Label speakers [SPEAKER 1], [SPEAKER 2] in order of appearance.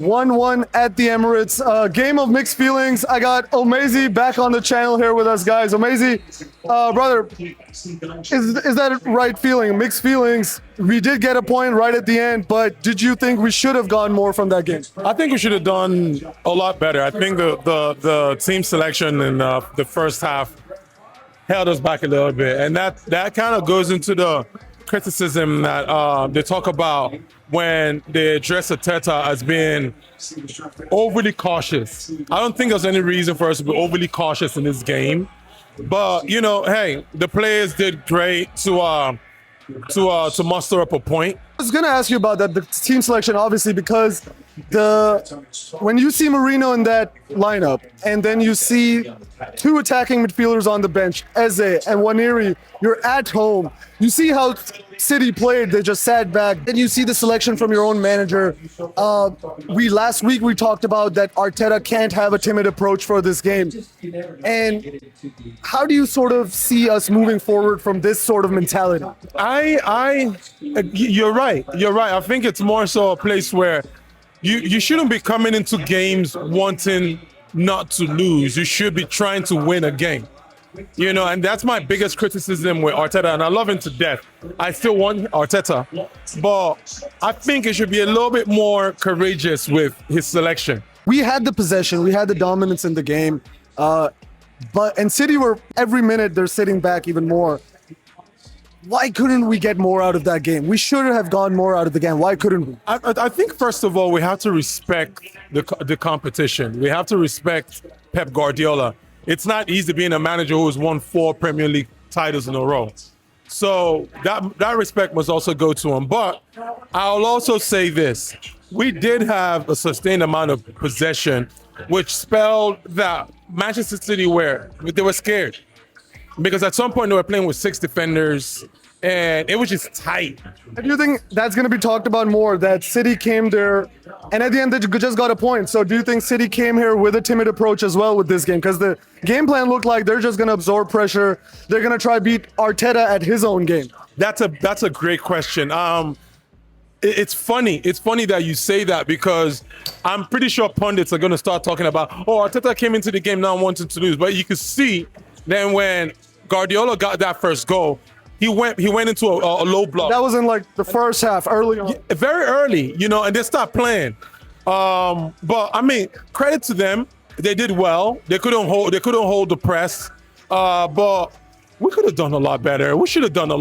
[SPEAKER 1] 1-1 at the Emirates. Game of mixed feelings. I got Omayzeee back on the channel here with us, guys. Omayzeee, brother, is that right feeling? Mixed feelings. We did get a point right at the end, but did you think we should have gotten more from that game?
[SPEAKER 2] I think we should have done a lot better. I think the team selection in the first half held us back a little bit, and that kind of goes into the criticism that they talk about when they address Arteta as being overly cautious. I don't think there's any reason for us to be overly cautious in this game, but hey, the players did great to muster up a point.
[SPEAKER 1] I was gonna ask you about that, the team selection, obviously, because when you see Marino in that lineup, and then you see two attacking midfielders on the bench, Eze and Waniri, you're at home. You see how City played; they just sat back. Then you see the selection from your own manager. Last week we talked about that Arteta can't have a timid approach for this game. And how do you sort of see us moving forward from this sort of mentality?
[SPEAKER 2] You're right. You're right. I think it's more so a place where you shouldn't be coming into games wanting not to lose. You should be trying to win a game. And that's my biggest criticism with Arteta, and I love him to death. I still want Arteta, but I think it should be a little bit more courageous with his selection.
[SPEAKER 1] We had the possession, we had the dominance in the game, and City were, every minute they're sitting back even more. Why couldn't we get more out of that game? We should have gone more out of the game. Why couldn't we?
[SPEAKER 2] I think, first of all, we have to respect the competition. We have to respect Pep Guardiola. It's not easy being a manager who has won 4 Premier League titles in a row. So that respect must also go to him. But I'll also say this. We did have a sustained amount of possession, which spelled that Manchester City they were scared. Because at some point they were playing with 6 defenders, and it was just tight.
[SPEAKER 1] Do you think that's going to be talked about more, that City came there, and at the end they just got a point? So do you think City came here with a timid approach as well with this game? Because the game plan looked like they're just going to absorb pressure. They're going to try beat Arteta at his own game.
[SPEAKER 2] That's a great question. It's funny. It's funny that you say that, because I'm pretty sure pundits are going to start talking about, Arteta came into the game now wanting to lose. But you could see then when Guardiola got that first goal, he went into a low block.
[SPEAKER 1] That was in like the first half, early on.
[SPEAKER 2] Very early, and they stopped playing. But I mean, credit to them. They did well. They couldn't hold the press. But we could have done a lot better. We should have done a lot.